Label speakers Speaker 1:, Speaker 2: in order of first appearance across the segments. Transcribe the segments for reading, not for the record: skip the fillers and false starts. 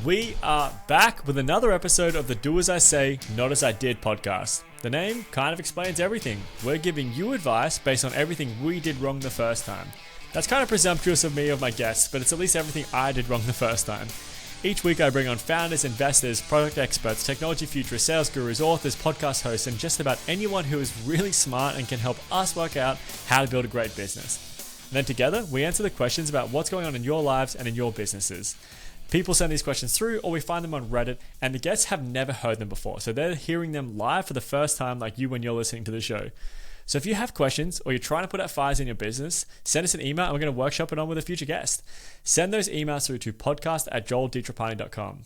Speaker 1: We are back with another episode of the Do As I Say, Not As I Did podcast. The name kind of explains everything. We're giving you advice based on everything we did wrong the first time. That's kind of presumptuous of me, of my guests, but it's at least everything I did wrong the first time. Each week I bring on founders, investors, product experts, technology futurists, sales gurus, authors, podcast hosts, and just about anyone who is really smart and can help us work out how to build a great business. And then together, we answer the questions about what's going on in your lives and in your businesses. People send these questions through, or we find them on Reddit, and the guests have never heard them before, so they're hearing them live for the first time, like you when you're listening to the show. So if you have questions, or you're trying to put out fires in your business, send us an email, and we're going to workshop it on with a future guest. Send those emails through to podcast@joelditrapani.com.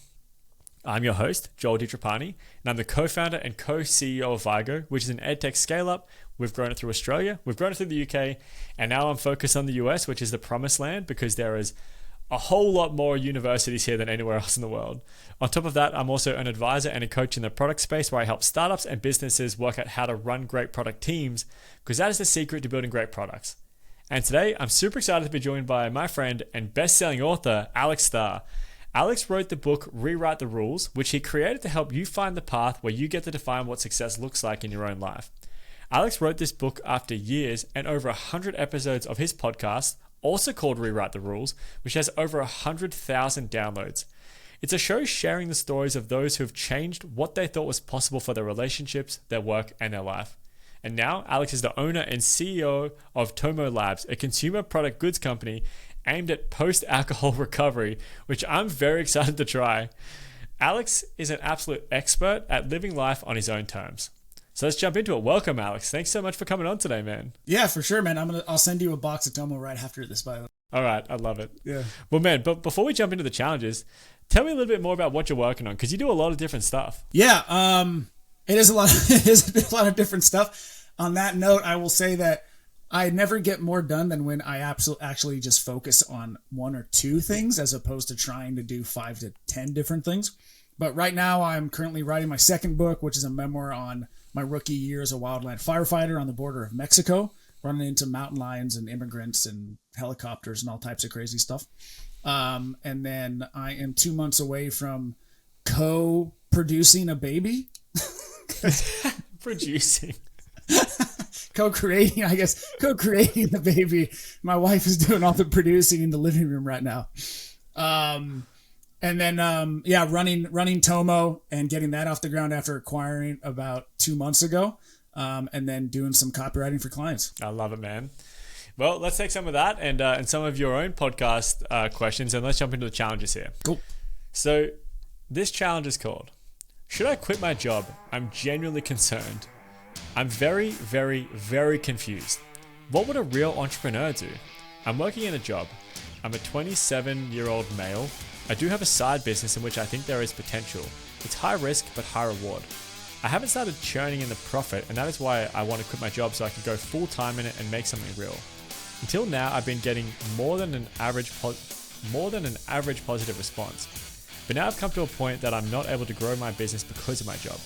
Speaker 1: I'm your host, Joel Ditrapani, and I'm the co-founder and co-CEO of Vigo, which is an edtech scale-up. We've grown it through Australia, we've grown it through the UK, and now I'm focused on the US, which is the promised land, because there is a whole lot more universities here than anywhere else in the world. On top of that, I'm also an advisor and a coach in the product space where I help startups and businesses work out how to run great product teams, because that is the secret to building great products. And today, I'm super excited to be joined by my friend and best-selling author, Alex Starr. Alex wrote the book Rewrite the Rules, which he created to help you find the path where you get to define what success looks like in your own life. Alex wrote this book after years and over 100 episodes of his podcast, also called Rewrite the Rules, which has over 100,000 downloads. It's a show sharing the stories of those who have changed what they thought was possible for their relationships, their work, and their life. And now, Alex is the owner and CEO of Tomo Labs, a consumer product goods company aimed at post-alcohol recovery, which I'm very excited to try. Alex is an absolute expert at living life on his own terms. So let's jump into it. Welcome, Alex. Thanks so much for coming on today, man.
Speaker 2: Yeah, for sure, man. I'll send you a box of Tomo right after this, by the way.
Speaker 1: All right, I love it.
Speaker 2: Yeah.
Speaker 1: Well, man, but before we jump into the challenges, tell me a little bit more about what you're working on, because you do a lot of different stuff.
Speaker 2: Yeah, it is a lot. It is a lot of different stuff. On that note, I will say that I never get more done than when I actually just focus on one or two things, as opposed to trying to do 5 to 10 different things. But right now, I'm currently writing my second book, which is a memoir on my rookie year as a wildland firefighter on the border of Mexico, running into mountain lions and immigrants and helicopters and all types of crazy stuff. And then I am 2 months away from co-producing a baby.
Speaker 1: Producing.
Speaker 2: Co-creating the baby. My wife is doing all the producing in the living room right now. And then, running Tomo and getting that off the ground after acquiring about 2 months ago. And then doing some copywriting for clients.
Speaker 1: I love it, man. Well, let's take some of that and some of your own podcast questions, and let's jump into the challenges here.
Speaker 2: Cool.
Speaker 1: So this challenge is called, should I quit my job? I'm genuinely concerned. I'm very, very, very confused. What would a real entrepreneur do? I'm working in a job. I'm a 27-year-old male. I do have a side business in which I think there is potential. It's high risk, but high reward. I haven't started churning in the profit, and that is why I want to quit my job so I can go full time in it and make something real. Until now, I've been getting more than an average positive response. But now I've come to a point that I'm not able to grow my business because of my job.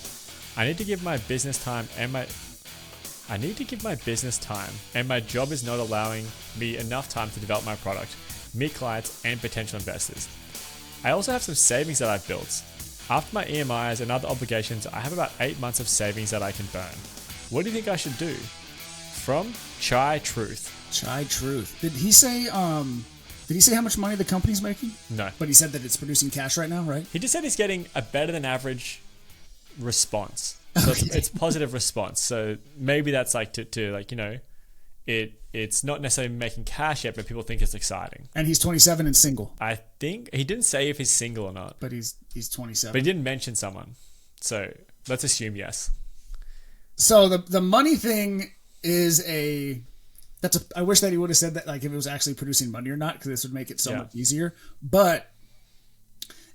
Speaker 1: I need to give my business time, and my job is not allowing me enough time to develop my product, meet clients, and potential investors. I also have some savings that I've built. After my EMIs and other obligations, I have about 8 months of savings that I can burn. What do you think I should do? From Chai Truth.
Speaker 2: Chai Truth. Did he say how much money the company's making?
Speaker 1: No.
Speaker 2: But he said that it's producing cash right now, right?
Speaker 1: He just said he's getting a better than average response. So it's positive response. So maybe that's like to like, you know, it's not necessarily making cash yet, but people think it's exciting.
Speaker 2: And he's 27 and single.
Speaker 1: I think he didn't say if he's single or not.
Speaker 2: But he's 27.
Speaker 1: But he didn't mention someone. So let's assume yes.
Speaker 2: So the money thing is I wish that he would have said that, like, if it was actually producing money or not, because this would make it so much easier. But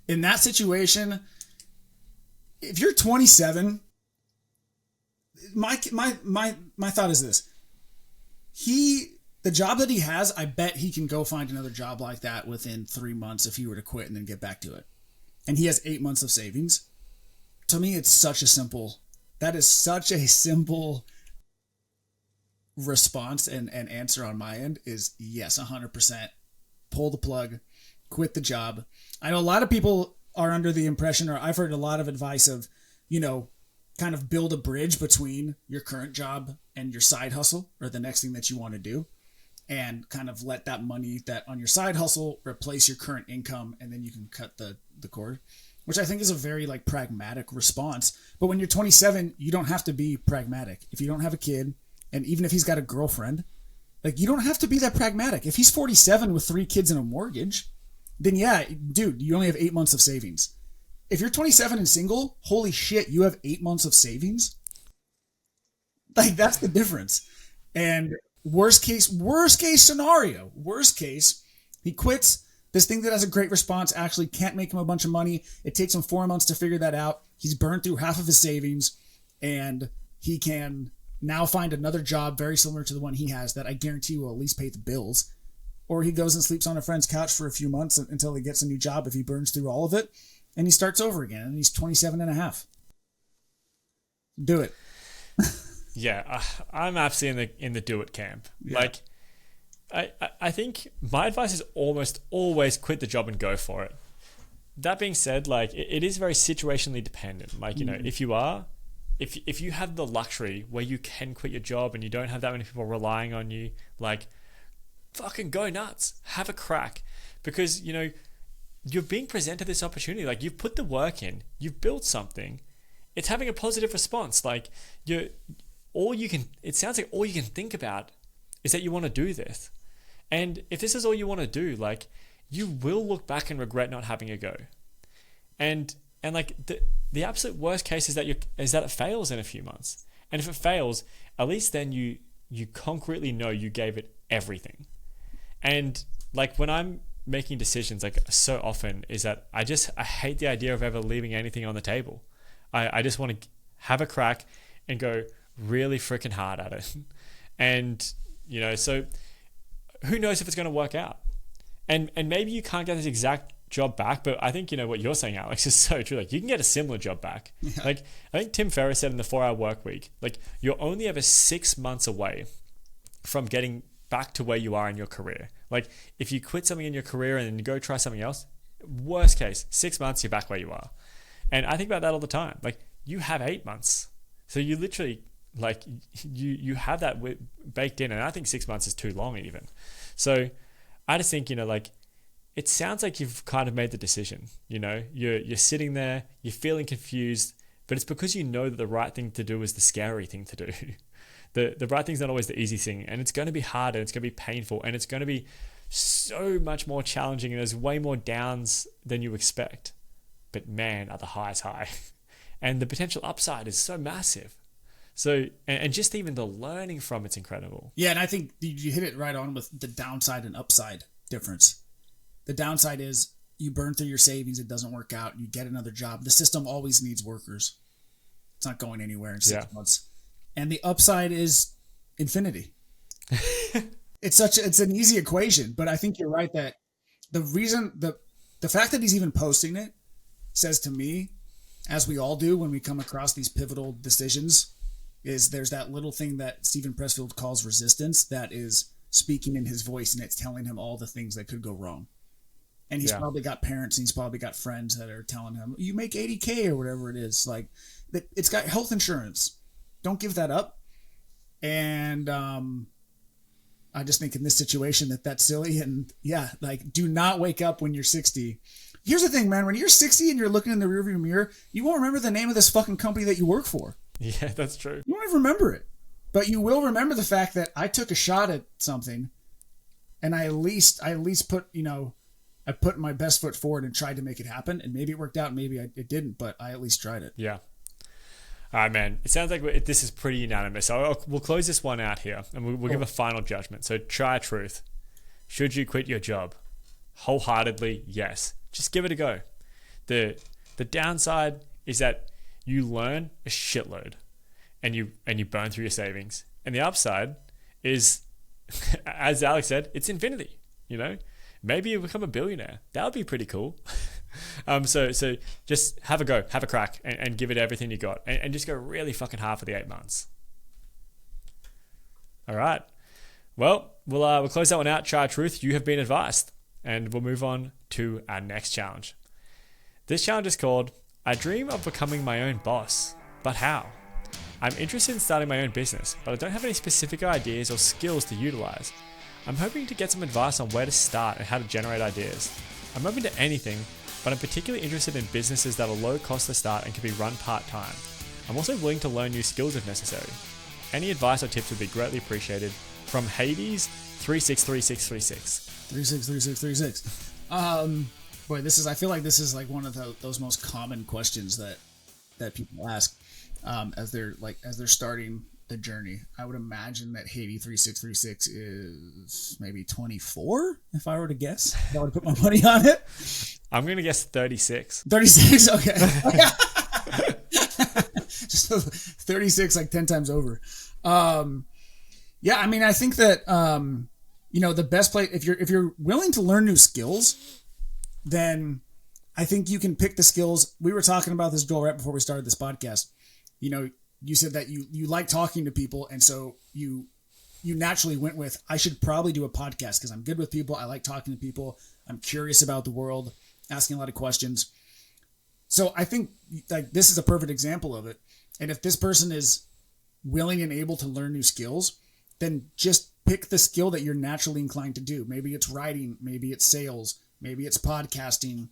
Speaker 2: in that situation, if you're 27, my thought is this. The job that he has, I bet he can go find another job like that within 3 months if he were to quit and then get back to it. And he has 8 months of savings. To me, that is such a simple response and answer on my end is yes, 100%. Pull the plug, quit the job. I know a lot of people are under the impression, or I've heard a lot of advice of, kind of build a bridge between your current job and your side hustle or the next thing that you want to do, and kind of let that money that on your side hustle replace your current income, and then you can cut the cord, which I think is a very like pragmatic response. But when you're 27, you don't have to be pragmatic. If you don't have a kid, and even if he's got a girlfriend, like you don't have to be that pragmatic. If he's 47 with 3 kids and a mortgage, then yeah, dude, you only have 8 months of savings. If you're 27 and single, holy shit, you have 8 months of savings. Like that's the difference. And worst case scenario, he quits. This thing that has a great response actually can't make him a bunch of money. It takes him 4 months to figure that out. He's burned through half of his savings, and he can now find another job very similar to the one he has that I guarantee will at least pay the bills. Or he goes and sleeps on a friend's couch for a few months until he gets a new job if he burns through all of it, and he starts over again, and he's 27 and a half. Do it.
Speaker 1: Yeah, I'm absolutely in the do it camp. Yeah. Like, I think my advice is almost always quit the job and go for it. That being said, like it is very situationally dependent. Like, if you have the luxury where you can quit your job and you don't have that many people relying on you, like fucking go nuts, have a crack, because you're being presented this opportunity. Like you've put the work in, you've built something, it's having a positive response. Like it sounds like all you can think about is that you want to do this. And if this is all you want to do, like you will look back and regret not having a go. And like the absolute worst case is that it fails in a few months. And if it fails, at least then you concretely know you gave it everything. And like when I'm making decisions, like so often is that I hate the idea of ever leaving anything on the table. I just want to have a crack and go really freaking hard at it. And so who knows if it's going to work out? And maybe you can't get this exact job back, but I think what you're saying, Alex, is so true. Like you can get a similar job back. Yeah. Like I think Tim Ferriss said in the 4-Hour Work Week, like you're only ever 6 months away from getting back to where you are in your career. Like if you quit something in your career and then you go try something else, worst case, 6 months, you're back where you are. And I think about that all the time. Like you have 8 months. So you literally like you have that baked in, and I think 6 months is too long even. So I just think like it sounds like you've kind of made the decision. You're sitting there, you're feeling confused, but it's because you know that the right thing to do is the scary thing to do. The right thing's not always the easy thing, and it's going to be hard, and it's going to be painful, and it's going to be so much more challenging, and there's way more downs than you expect. But man, are the highs high, and the potential upside is so massive. So, and just even the learning from it's incredible.
Speaker 2: Yeah, and I think you hit it right on with the downside and upside difference. The downside is you burn through your savings, it doesn't work out, you get another job. The system always needs workers. It's not going anywhere in 6 months. And the upside is infinity. It's an easy equation, but I think you're right that the reason, the fact that he's even posting it says to me, as we all do when we come across these pivotal decisions, is there's that little thing that Stephen Pressfield calls resistance that is speaking in his voice, and it's telling him all the things that could go wrong. And he's probably got parents, and he's probably got friends that are telling him, you make 80K or whatever it is. Like it's got health insurance. Don't give that up. And I just think in this situation that's silly. And yeah, like do not wake up when you're 60. Here's the thing, man. When you're 60 and you're looking in the rearview mirror, you won't remember the name of this fucking company that you work for.
Speaker 1: Yeah, that's true.
Speaker 2: You won't even remember it. But you will remember the fact that I took a shot at something, and I at least put, I put my best foot forward and tried to make it happen. And maybe it worked out, maybe it didn't, but I at least tried it.
Speaker 1: Yeah. All right, man. It sounds like this is pretty unanimous. So we'll close this one out here, and we'll give a final judgment. So try truth. Should you quit your job? Wholeheartedly, yes. Just give it a go. The downside is that you learn a shitload, and you burn through your savings. And the upside is, as Alex said, it's infinity. Maybe you become a billionaire. That would be pretty cool. So just have a go, have a crack, and give it everything you got, and just go really fucking hard for the 8 months. All right. Well, we'll close that one out. Try truth. You have been advised, and we'll move on to our next challenge. This challenge is called I Dream of Becoming My Own Boss, but how? I'm interested in starting my own business, but I don't have any specific ideas or skills to utilize. I'm hoping to get some advice on where to start and how to generate ideas. I'm open to anything, but I'm particularly interested in businesses that are low cost to start and can be run part-time. I'm also willing to learn new skills if necessary. Any advice or tips would be greatly appreciated. From Hades 363636.
Speaker 2: 363636. Boy, I feel like this is like one of those most common questions that people ask as they're starting the journey. I would imagine that Hades 3636 is maybe 24, if I were to guess. I would put my money on it.
Speaker 1: I'm going to guess 36.
Speaker 2: 36, okay. Just 36, like 10 times over. Yeah, I mean, I think that, the best place, if you're willing to learn new skills, then I think you can pick the skills. We were talking about this, Joel, right before we started this podcast. You said that you like talking to people, and so you naturally went with, I should probably do a podcast because I'm good with people. I like talking to people. I'm curious about the world, asking a lot of questions. So I think like this is a perfect example of it. And if this person is willing and able to learn new skills, then just pick the skill that you're naturally inclined to do. Maybe it's writing, maybe it's sales, maybe it's podcasting,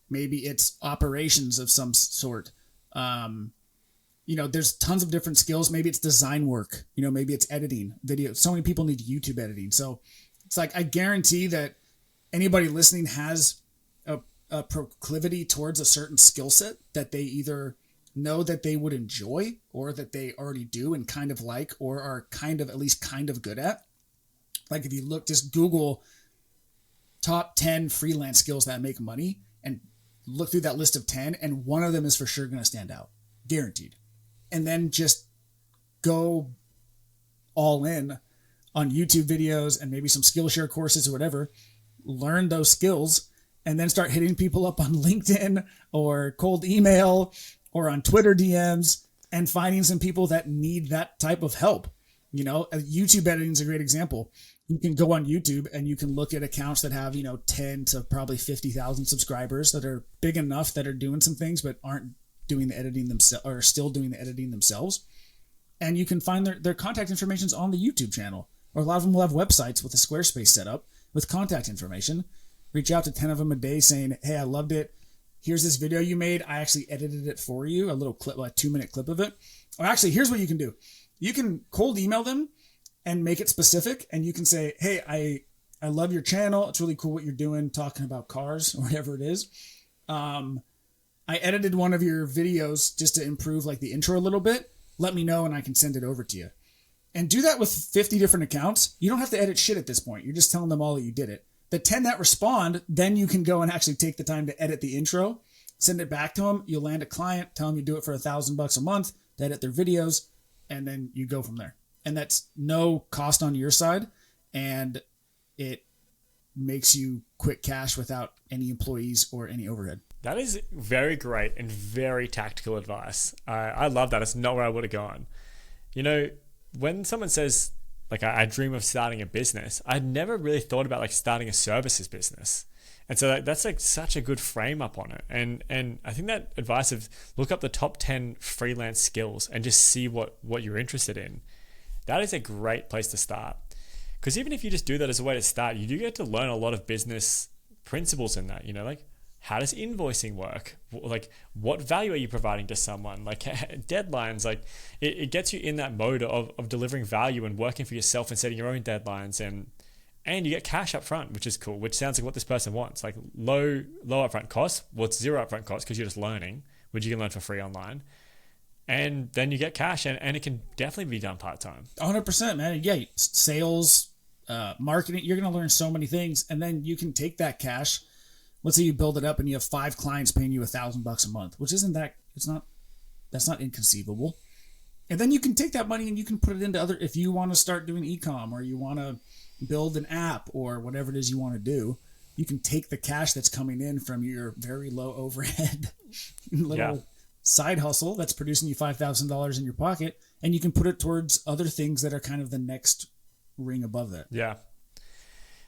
Speaker 2: maybe it's operations of some sort. There's tons of different skills. Maybe it's design work, maybe it's editing video. So many people need YouTube editing. So it's like, I guarantee that anybody listening has a proclivity towards a certain skill set that they either know that they would enjoy or that they already do and kind of like, or are at least kind of good at. Like if you just Google top 10 freelance skills that make money and look through that list of 10, and one of them is for sure going to stand out, guaranteed. And then just go all in on YouTube videos and maybe some Skillshare courses or whatever, learn those skills, and then start hitting people up on LinkedIn or cold email or on Twitter DMs and finding some people that need that type of help. YouTube editing is a great example. You can go on YouTube and you can look at accounts that have, 10 to probably 50,000 subscribers that are big enough that are doing some things, but aren't doing the editing themselves, or still doing the editing themselves. And you can find their contact information on the YouTube channel, or a lot of them will have websites with a Squarespace setup with contact information. Reach out to 10 of them a day saying, hey, I loved it. Here's this video you made. I actually edited it for you, a little clip, like 2-minute clip of it. Or actually, here's what you can do. You can cold email them and make it specific. And you can say, hey, I love your channel. It's really cool what you're doing, talking about cars or whatever it is. I edited one of your videos just to improve like the intro a little bit. Let me know and I can send it over to you. And do that with 50 different accounts. You don't have to edit shit at this point. You're just telling them all that you did it. The 10 that respond, then you can go and actually take the time to edit the intro, send it back to them. You'll land a client, tell them you do it for $1,000 a month to edit their videos, and then you go from there. And that's no cost on your side, and it makes you quick cash without any employees or any overhead.
Speaker 1: That is very great and very tactical advice. I love that. It's not where I would have gone. When someone says, like, I dream of starting a business, I'd never really thought about like starting a services business. And so that's like such a good frame up on it. And I think that advice of look up the top 10 freelance skills and just see what you're interested in. That is a great place to start. Because even if you just do that as a way to start, you do get to learn a lot of business principles in that, like how does invoicing work? Like what value are you providing to someone? Like deadlines, like it gets you in that mode of delivering value and working for yourself and setting your own deadlines, and you get cash up front, which is cool, which sounds like what this person wants. Like low upfront costs. Well, it's zero upfront costs because you're just learning, which you can learn for free online. And then you get cash and it can definitely be done part-time.
Speaker 2: 100%, man. Yeah, sales, marketing, you're going to learn so many things. And then you can take that cash. Let's say you build it up and you have 5 clients paying you $1,000 a month, which that's not inconceivable. And then you can take that money and you can put it into if you want to start doing e-com or you want to build an app or whatever it is you want to do, you can take the cash that's coming in from your very low overhead little side hustle that's producing you $5,000 in your pocket, and you can put it towards other things that are kind of the next ring above that.
Speaker 1: Yeah.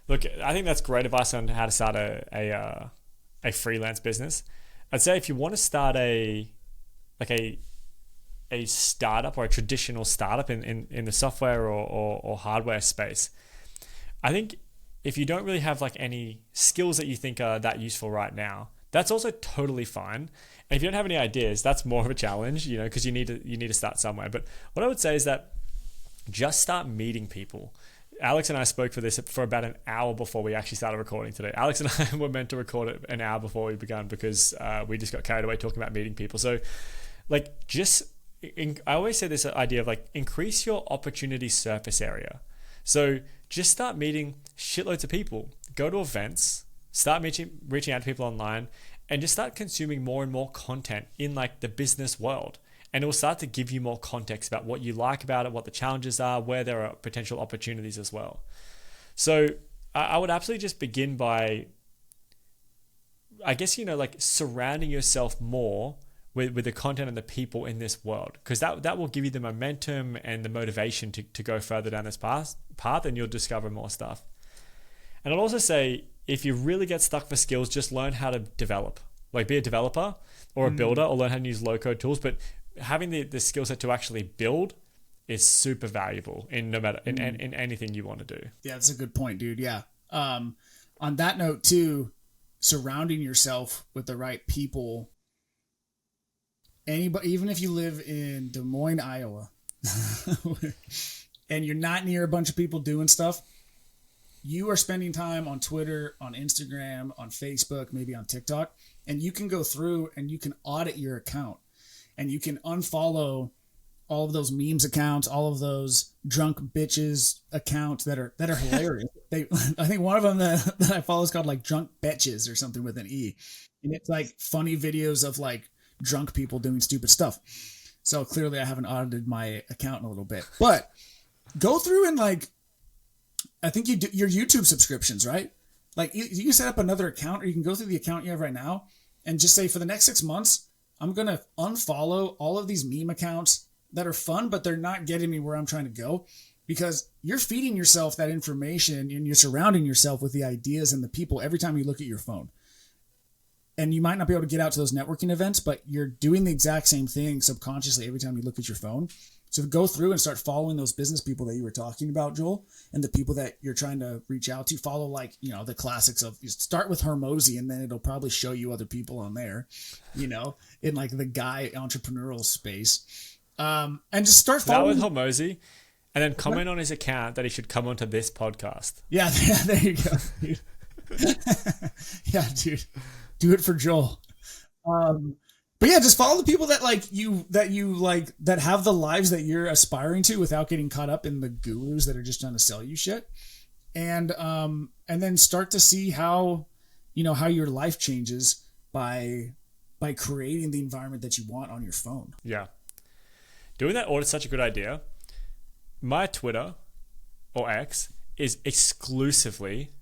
Speaker 1: Look, I think that's great advice on how to start a freelance business. I'd say if you want to start like a startup or a traditional startup in the software or hardware space, I think if you don't really have like any skills that you think are that useful right now, that's also totally fine. And if you don't have any ideas, that's more of a challenge, because you need to start somewhere. But what I would say is that just start meeting people. Alex and I spoke for this for about an hour before we actually started recording today. Alex and I were meant to record it an hour before we began because we just got carried away talking about meeting people. So like I always say this idea of like increase your opportunity surface area. So just start meeting shitloads of people. Go to events, start reaching out to people online, and just start consuming more and more content in like the business world. And it will start to give you more context about what you like about it, what the challenges are, where there are potential opportunities as well. So I would absolutely just begin by, I guess, like surrounding yourself more with the content and the people in this world, because that will give you the momentum and the motivation to go further down this path, and you'll discover more stuff. And I'll also say, if you really get stuck for skills, just learn how to develop, like be a developer or a builder, or learn how to use low-code tools. But having the skill set to actually build is super valuable in anything you want to do.
Speaker 2: Yeah, that's a good point, dude. Yeah. On that note too, surrounding yourself with the right people. Anybody, even if you live in Des Moines, Iowa, and you're not near a bunch of people doing stuff, you are spending time on Twitter, on Instagram, on Facebook, maybe on TikTok, and you can go through and you can audit your account, and you can unfollow all of those memes accounts, all of those drunk bitches accounts that are hilarious. I think one of them that I follow is called like Drunk Betches or something with an E, and it's like funny videos of like drunk people doing stupid stuff. So clearly I haven't audited my account in a little bit, but go through and like, I think you do your YouTube subscriptions, right? Like you can set up another account, or you can go through the account you have right now and just say, for the next 6 months, I'm going to unfollow all of these meme accounts that are fun, but they're not getting me where I'm trying to go, because you're feeding yourself that information and you're surrounding yourself with the ideas and the people every time you look at your phone. And you might not be able to get out to those networking events, but you're doing the exact same thing subconsciously every time you look at your phone. So go through and start following those business people that you were talking about, Joel, and the people that you're trying to reach out to. Follow like, the classics of, you start with Hormozy, and then it'll probably show you other people on there, in like the guy entrepreneurial space. And just start following.
Speaker 1: Start with Hormozy, and then comment on his account that he should come onto this podcast.
Speaker 2: Yeah, there you go, dude. Yeah, dude. Do it for Joel. But yeah, just follow the people that that have the lives that you're aspiring to without getting caught up in the gurus that are just trying to sell you shit. And then start to see how your life changes by creating the environment that you want on your phone.
Speaker 1: Yeah. Doing that audit is such a good idea. My Twitter, or X, is exclusively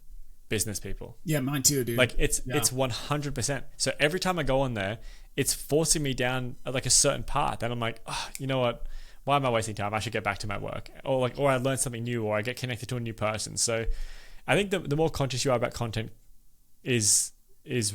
Speaker 1: business people.
Speaker 2: Yeah, mine too, dude.
Speaker 1: Like it's 100%. So every time I go on there, it's forcing me down like a certain path, and I'm like, oh, you know what? Why am I wasting time? I should get back to my work, or I learn something new, or I get connected to a new person. So I think the more conscious you are about content is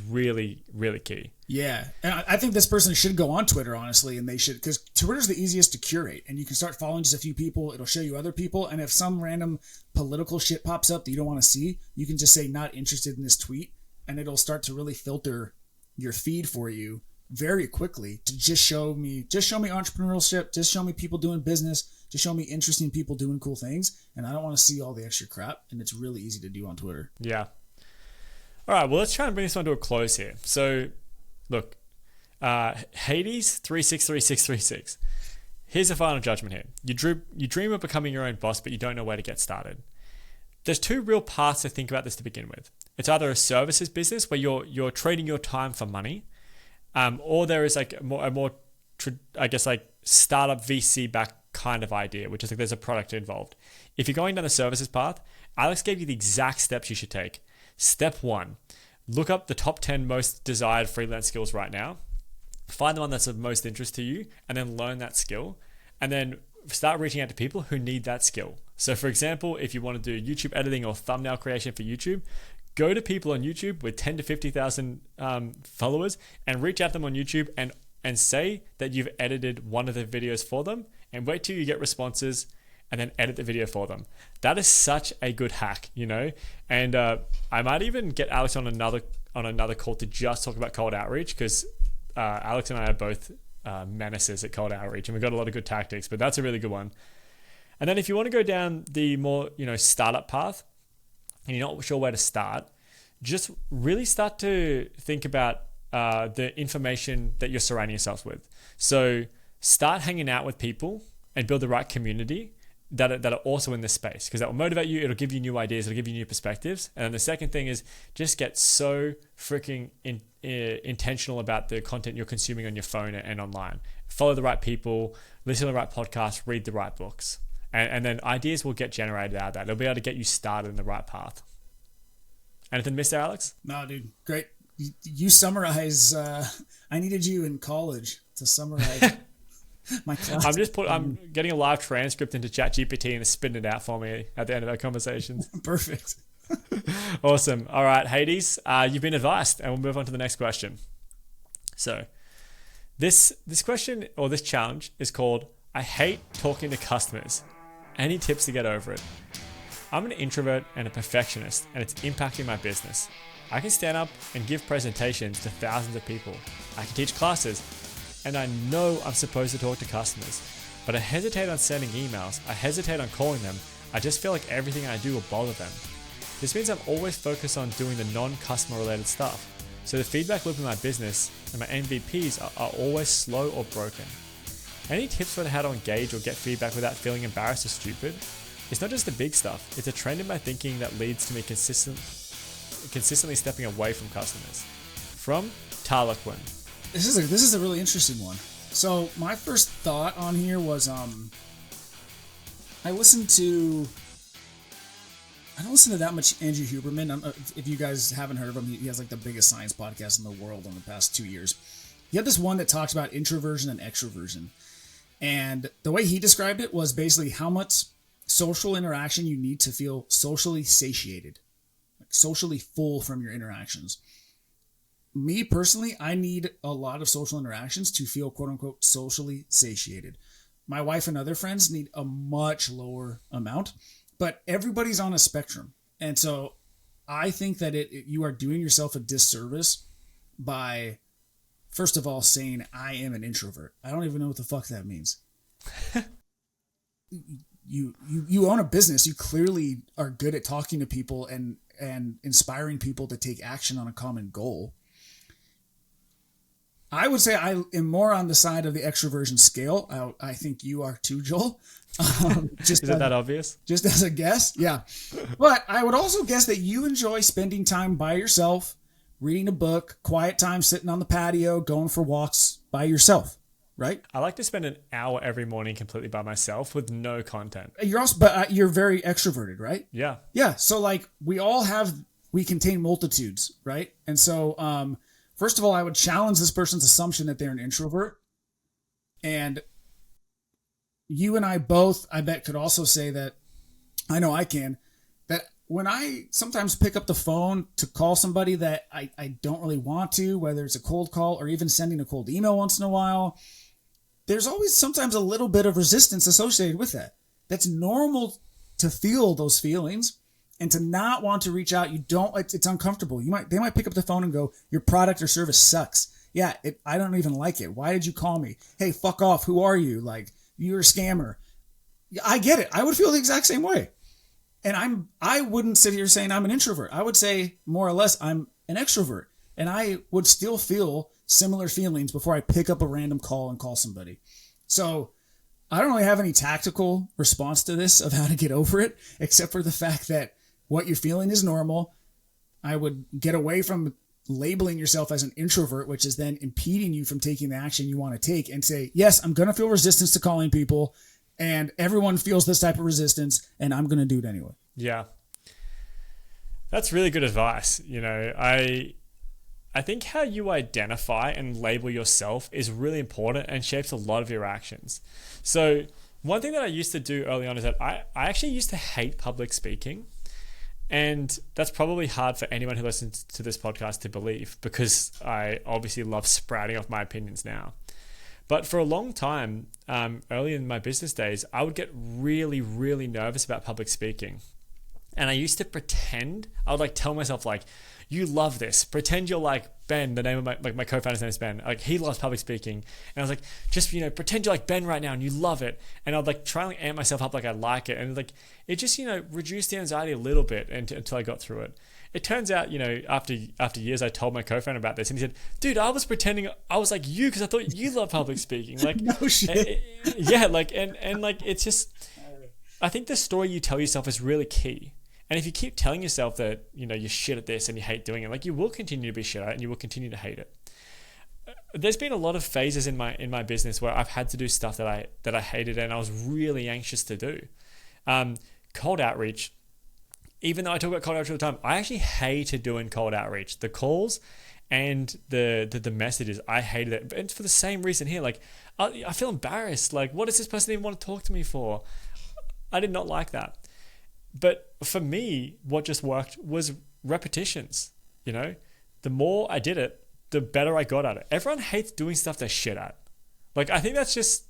Speaker 1: really, really key.
Speaker 2: Yeah, and I think this person should go on Twitter, honestly, and they should, because Twitter's the easiest to curate, and you can start following just a few people. It'll show you other people, and if some random political shit pops up that you don't want to see, you can just say not interested in this tweet, and it'll start to really filter your feed for you very quickly to just show me entrepreneurial shit, just show me people doing business, just show me interesting people doing cool things, and I don't want to see all the extra crap, and it's really easy to do on Twitter.
Speaker 1: Yeah. All right, well, let's try and bring this one to a close here. So, look, Hades 363636. Here's the final judgment here. You dream of becoming your own boss, but you don't know where to get started. There's two real paths to think about this to begin with. It's either a services business where you're trading your time for money, or there is like a more startup VC backed kind of idea, which is like there's a product involved. If you're going down the services path, Alex gave you the exact steps you should take. Step 1, look up the top 10 most desired freelance skills right now. Find the one that's of most interest to you, and then learn that skill. And then start reaching out to people who need that skill. So for example, if you want to do YouTube editing or thumbnail creation for YouTube, go to people on YouTube with 10 to 50,000 followers and reach out to them on YouTube and say that you've edited one of the videos for them, and wait till you get responses and then edit the video for them. That is such a good hack, you know? And I might even get Alex on another call to just talk about cold outreach, because Alex and I are both menaces at cold outreach, and we've got a lot of good tactics, but that's a really good one. And then if you want to go down the more, startup path and you're not sure where to start, just really start to think about the information that you're surrounding yourself with. So start hanging out with people and build the right community that are also in this space, because that will motivate you. It'll give you new ideas. It'll give you new perspectives. And then the second thing is just get so freaking intentional about the content you're consuming on your phone and online. Follow the right people, listen to the right podcasts, read the right books. And then ideas will get generated out of that. They'll be able to get you started in the right path. Anything missed there, Alex?
Speaker 2: No, dude. Great. You summarize. I needed you in college to summarize my class.
Speaker 1: I'm getting a live transcript into ChatGPT and it's spitting it out for me at the end of our conversations.
Speaker 2: Perfect.
Speaker 1: Awesome. All right, Hades, you've been advised, and we'll move on to the next question. So this question, or this challenge, is called I hate talking to customers. Any tips to get over it? I'm an introvert and a perfectionist, and it's impacting my business. I can stand up and give presentations to thousands of people. I can teach classes, and I know I'm supposed to talk to customers, but I hesitate on sending emails. I hesitate on calling them. I just feel like everything I do will bother them. This means I'm always focused on doing the non-customer related stuff. So the feedback loop in my business and my MVPs are always slow or broken. Any tips for how to engage or get feedback without feeling embarrassed or stupid? It's not just the big stuff. It's a trend in my thinking that leads to me consistently stepping away from customers. From Tarlequin.
Speaker 2: This is a really interesting one. So my first thought on here was I don't listen to that much Andrew Huberman. If you guys haven't heard of him, he has like the biggest science podcast in the world in the past 2 years. He had this one that talks about introversion and extroversion. And the way he described it was basically how much social interaction you need to feel socially satiated, like socially full from your interactions. Me personally, I need a lot of social interactions to feel quote unquote socially satiated. My wife and other friends need a much lower amount, but everybody's on a spectrum. And so I think that you are doing yourself a disservice by, first of all, saying I am an introvert. I don't even know what the fuck that means. You own a business. You clearly are good at talking to people and inspiring people to take action on a common goal. I would say I am more on the side of the extroversion scale. I think you are too, Joel.
Speaker 1: Is it that obvious?
Speaker 2: Just as a guess, yeah. But I would also guess that you enjoy spending time by yourself, reading a book, quiet time, sitting on the patio, going for walks by yourself, right?
Speaker 1: I like to spend an hour every morning completely by myself with no content.
Speaker 2: You're very extroverted, right?
Speaker 1: Yeah.
Speaker 2: Yeah. So like we contain multitudes, right? And so, first of all, I would challenge this person's assumption that they're an introvert. And you and I both, I bet, could also say that, I know I can, that when I sometimes pick up the phone to call somebody that I don't really want to, whether it's a cold call or even sending a cold email once in a while, there's always sometimes a little bit of resistance associated with that. That's normal to feel those feelings. And to not want to reach out, it's uncomfortable. They might pick up the phone and go, your product or service sucks. Yeah, I don't even like it. Why did you call me? Hey, fuck off. Who are you? Like, you're a scammer. I get it. I would feel the exact same way. And I wouldn't sit here saying I'm an introvert. I would say more or less I'm an extrovert. And I would still feel similar feelings before I pick up a random call and call somebody. So I don't really have any tactical response to this of how to get over it, except for the fact that what you're feeling is normal. I would get away from labeling yourself as an introvert, which is then impeding you from taking the action you want to take, and say, yes, I'm going to feel resistance to calling people, and everyone feels this type of resistance, and I'm going to do it anyway.
Speaker 1: Yeah. That's really good advice. I think how you identify and label yourself is really important and shapes a lot of your actions. So one thing that I used to do early on is that I actually used to hate public speaking. And that's probably hard for anyone who listens to this podcast to believe, because I obviously love sprouting off my opinions now. But for a long time, early in my business days, I would get really, really nervous about public speaking. And I used to pretend, I would like tell myself like, you love this. Pretend you're like Ben, the name of my co-founder's name is Ben. Like, he loves public speaking. And I was like, just, pretend you're like Ben right now and you love it. And I'd like try and amp myself up like I like it. And like, it just, reduced the anxiety a little bit until I got through it. It turns out, after years, I told my co-founder about this, and he said, dude, I was pretending I was like you because I thought you love public speaking. Like,
Speaker 2: no shit.
Speaker 1: Yeah, like, and like, it's just, I think the story you tell yourself is really key. And if you keep telling yourself that, you're shit at this and you hate doing it, like, you will continue to be shit at it and you will continue to hate it. There's been a lot of phases in my business where I've had to do stuff that I hated and I was really anxious to do. Cold outreach. Even though I talk about cold outreach all the time, I actually hated doing cold outreach. The calls and the messages, I hated it. And it's for the same reason here. Like, I feel embarrassed. Like, what does this person even want to talk to me for? I did not like that. But for me, what just worked was repetitions. The more I did it, the better I got at it. Everyone hates doing stuff they're shit at. Like, I think that's just,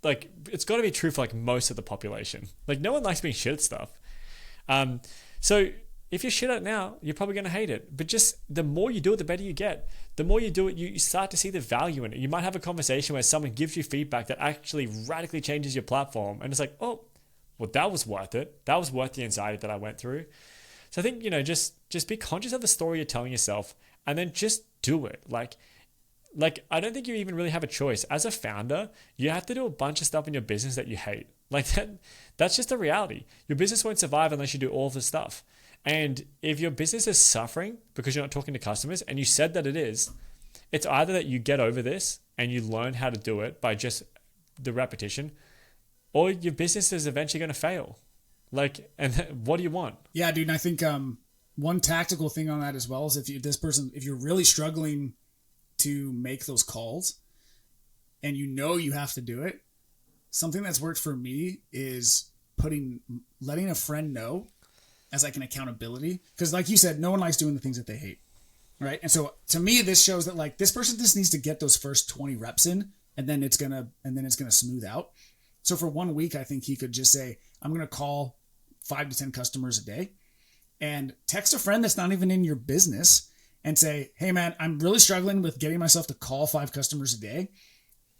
Speaker 1: like, it's got to be true for, like, most of the population. Like, no one likes being shit at stuff. So if you're shit at it now, you're probably going to hate it. But just the more you do it, the better you get. The more you do it, you start to see the value in it. You might have a conversation where someone gives you feedback that actually radically changes your platform. And it's like, oh, well, that was worth it. That was worth the anxiety that I went through. So I think, just be conscious of the story you're telling yourself and then just do it. Like, I don't think you even really have a choice. As a founder, you have to do a bunch of stuff in your business that you hate. Like, that's just a reality. Your business won't survive unless you do all of the stuff. And if your business is suffering because you're not talking to customers, and you said that it is, it's either that you get over this and you learn how to do it by just the repetition, or your business is eventually going to fail. Like, and what do you want?
Speaker 2: Yeah, dude. And I think one tactical thing on that as well is if you're really struggling to make those calls and you have to do it, something that's worked for me is letting a friend know as like an accountability. Because like you said, no one likes doing the things that they hate. Right. And so to me, this shows that like this person just needs to get those first 20 reps in and then it's going to smooth out. So for 1 week, I think he could just say, I'm going to call 5 to 10 customers a day and text a friend that's not even in your business and say, hey man, I'm really struggling with getting myself to call 5 customers a day.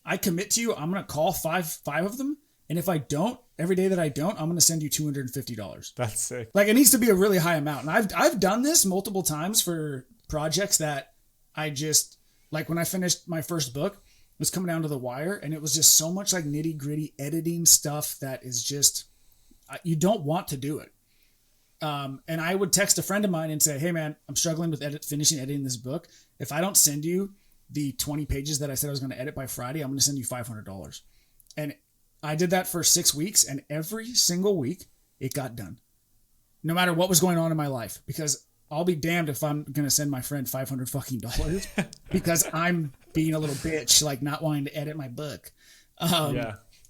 Speaker 2: I commit to you, I'm going to call five of them. And if I don't, every day that I don't, I'm going to send you $250.
Speaker 1: That's sick.
Speaker 2: Like, it needs to be a really high amount. And I've done this multiple times for projects that I just, like when I finished my first book, it was coming down to the wire. And it was just so much like nitty gritty editing stuff that is just, you don't want to do it. And I would text a friend of mine and say, hey man, I'm struggling with finishing editing this book. If I don't send you the 20 pages that I said I was going to edit by Friday, I'm going to send you $500. And I did that for 6 weeks, and every single week it got done. No matter what was going on in my life, because I'll be damned if I'm going to send my friend $500 fucking dollars because I'm being a little bitch, like not wanting to edit my book.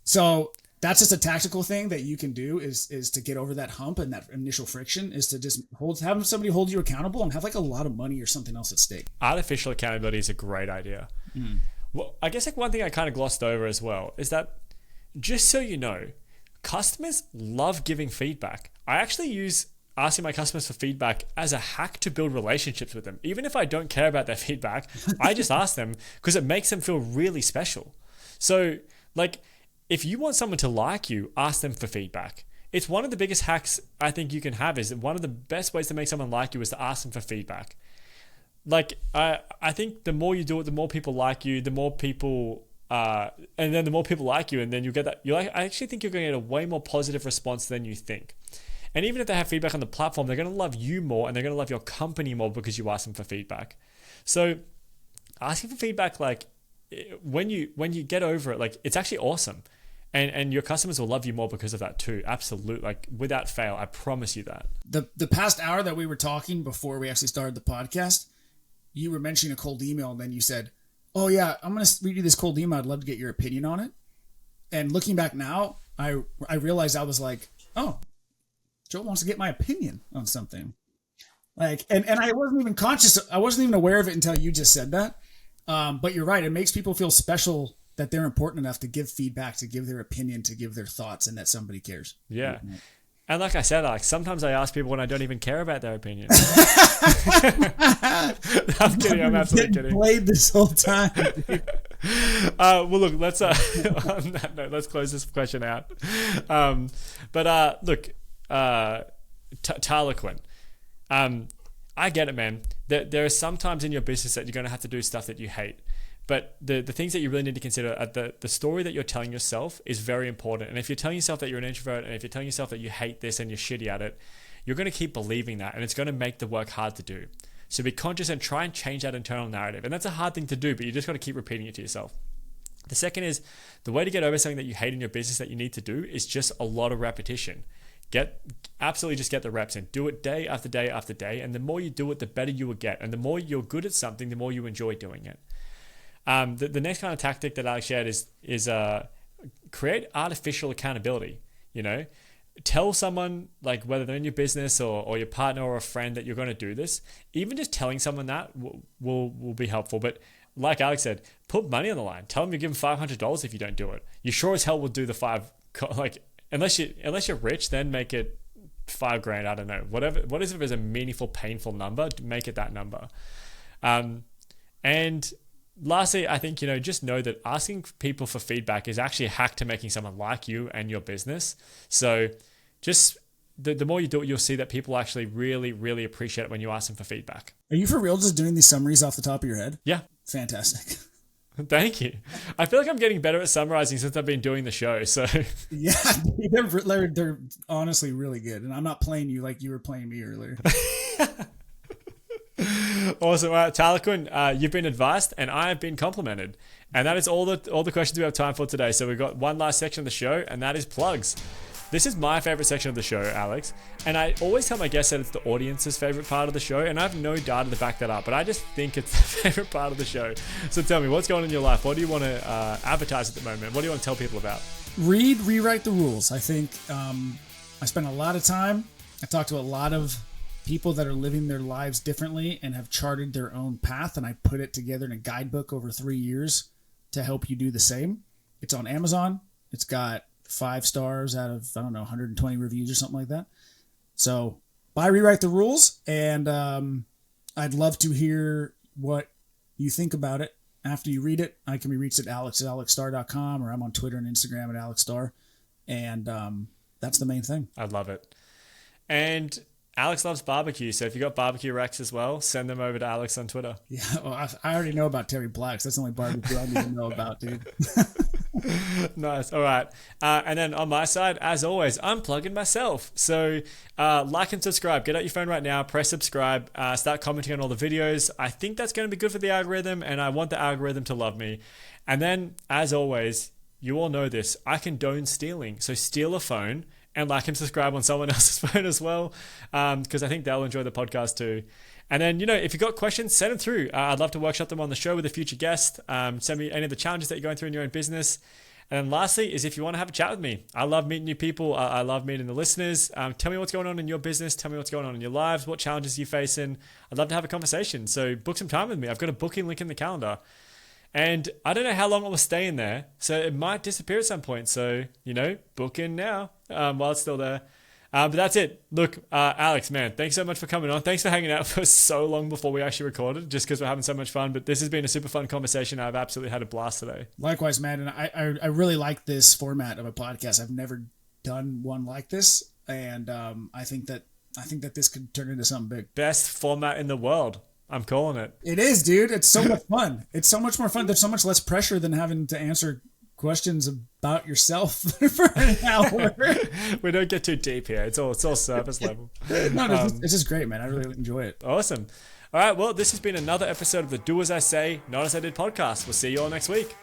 Speaker 2: So that's just a tactical thing that you can do is to get over that hump and that initial friction is to just have somebody hold you accountable and have like a lot of money or something else at stake.
Speaker 1: Artificial accountability is a great idea. Well, I guess like one thing I kind of glossed over as well is that, just so you know, customers love giving feedback. I actually use asking my customers for feedback as a hack to build relationships with them. Even if I don't care about their feedback, I just ask them because it makes them feel really special. So like, if you want someone to like you, ask them for feedback. It's one of the biggest hacks I think you can have. Is one of the best ways to make someone like you is to ask them for feedback. Like, I think the more you do it, the more people like you, the more people, and then the more people like you, and then you get that. I actually think you're going to get a way more positive response than you think. And even if they have feedback on the platform, they're going to love you more, and they're going to love your company more because you ask them for feedback. So, asking for feedback, like when you get over it, like it's actually awesome, and your customers will love you more because of that too. Absolutely, like without fail, I promise you that.
Speaker 2: The past hour that we were talking before we actually started the podcast, you were mentioning a cold email, and then you said, oh yeah, I'm going to read you this cold email. I'd love to get your opinion on it. And looking back now, I realized I was like, oh, Joel wants to get my opinion on something. Like, and I wasn't even conscious. I wasn't even aware of it until you just said that. But you're right. It makes people feel special that they're important enough to give feedback, to give their opinion, to give their thoughts, and that somebody cares.
Speaker 1: Yeah. And like I said, Alex, sometimes I ask people when I don't even care about their opinion. I'm kidding. I'm absolutely kidding.
Speaker 2: Played this whole time.
Speaker 1: Well, look, let's on that note, let's close this question out. Look, Tyler Quinn. I get it, man. There are some times in your business that you're going to have to do stuff that you hate. But the things that you really need to consider are the story that you're telling yourself is very important. And if you're telling yourself that you're an introvert, and if you're telling yourself that you hate this and you're shitty at it, you're going to keep believing that, and it's going to make the work hard to do. So be conscious and try and change that internal narrative. And that's a hard thing to do, but you just got to keep repeating it to yourself. The second is the way to get over something that you hate in your business that you need to do is just a lot of repetition. Absolutely just get the reps in. Do it day after day after day. And the more you do it, the better you will get. And the more you're good at something, the more you enjoy doing it. The next kind of tactic that Alex shared is create artificial accountability. Tell someone, like whether they're in your business or your partner or a friend, that you're going to do this. Even just telling someone that will be helpful. But like Alex said, put money on the line. Tell them you give them $500 if you don't do it. You sure as hell will do the unless you're rich, then make it $5,000. I don't know. What is it if it's a meaningful, painful number? Make it that number. And lastly, I think, just know that asking people for feedback is actually a hack to making someone like you and your business. So just the more you do it, you'll see that people actually really, really appreciate it when you ask them for feedback.
Speaker 2: Are you for real just doing these summaries off the top of your head?
Speaker 1: Yeah.
Speaker 2: Fantastic.
Speaker 1: Thank you. I feel like I'm getting better at summarizing since I've been doing the show. So
Speaker 2: yeah, they're honestly really good. And I'm not playing you like you were playing me earlier.
Speaker 1: Awesome. Tyler Quinn, you've been advised and I have been complimented. And that is all the questions we have time for today. So we've got one last section of the show, and that is plugs. This is my favorite section of the show, Alex. And I always tell my guests that it's the audience's favorite part of the show. And I have no data to back that up, but I just think it's the favorite part of the show. So tell me, what's going on in your life? What do you want to advertise at the moment? What do you want to tell people about?
Speaker 2: Rewrite the rules. I think I spend a lot of time. I talk to a lot of people that are living their lives differently and have charted their own path. And I put it together in a guidebook over 3 years to help you do the same. It's on Amazon. It's got 5 stars out of, 120 reviews or something like that. So buy Rewrite the Rules, and I'd love to hear what you think about it after you read it. I can be reached at alexstar.com, or I'm on Twitter and Instagram at Alex Starr, and that's the main thing.
Speaker 1: I love it. And Alex loves barbecue, so if you got barbecue racks as well, send them over to Alex on Twitter.
Speaker 2: Yeah, well, I already know about Terry Black's. That's the only barbecue I need to know about, dude.
Speaker 1: Nice. All right. And then on my side, as always, I'm plugging myself. So like and subscribe. Get out your phone right now. Press subscribe. Start commenting on all the videos. I think that's going to be good for the algorithm, and I want the algorithm to love me. And then, as always, you all know this. I condone stealing. So steal a phone and like and subscribe on someone else's phone as well, because I think they'll enjoy the podcast too. And then, if you've got questions, send them through. I'd love to workshop them on the show with a future guest. Send me any of the challenges that you're going through in your own business. And then lastly is if you want to have a chat with me. I love meeting new people. I love meeting the listeners. Tell me what's going on in your business. Tell me what's going on in your lives. What challenges you're facing. I'd love to have a conversation. So book some time with me. I've got a booking link in the calendar. And I don't know how long it will stay in there. So it might disappear at some point. So, book in now while it's still there. But that's it. Look, Alex, man, thanks so much for coming on. Thanks for hanging out for so long before we actually recorded, just because we're having so much fun. But this has been a super fun conversation. I've absolutely had a blast today.
Speaker 2: Likewise, man. And I really like this format of a podcast. I've never done one like this. And I think that this could turn into something big.
Speaker 1: Best format in the world. I'm calling it.
Speaker 2: It is, dude. It's so much fun. It's so much more fun. There's so much less pressure than having to answer questions about yourself for an hour.
Speaker 1: We don't get too deep here. It's all surface level.
Speaker 2: No, it's just great, man. I really enjoy it.
Speaker 1: Awesome. All right. Well, this has been another episode of the Do As I Say, Not As I Did podcast. We'll see you all next week.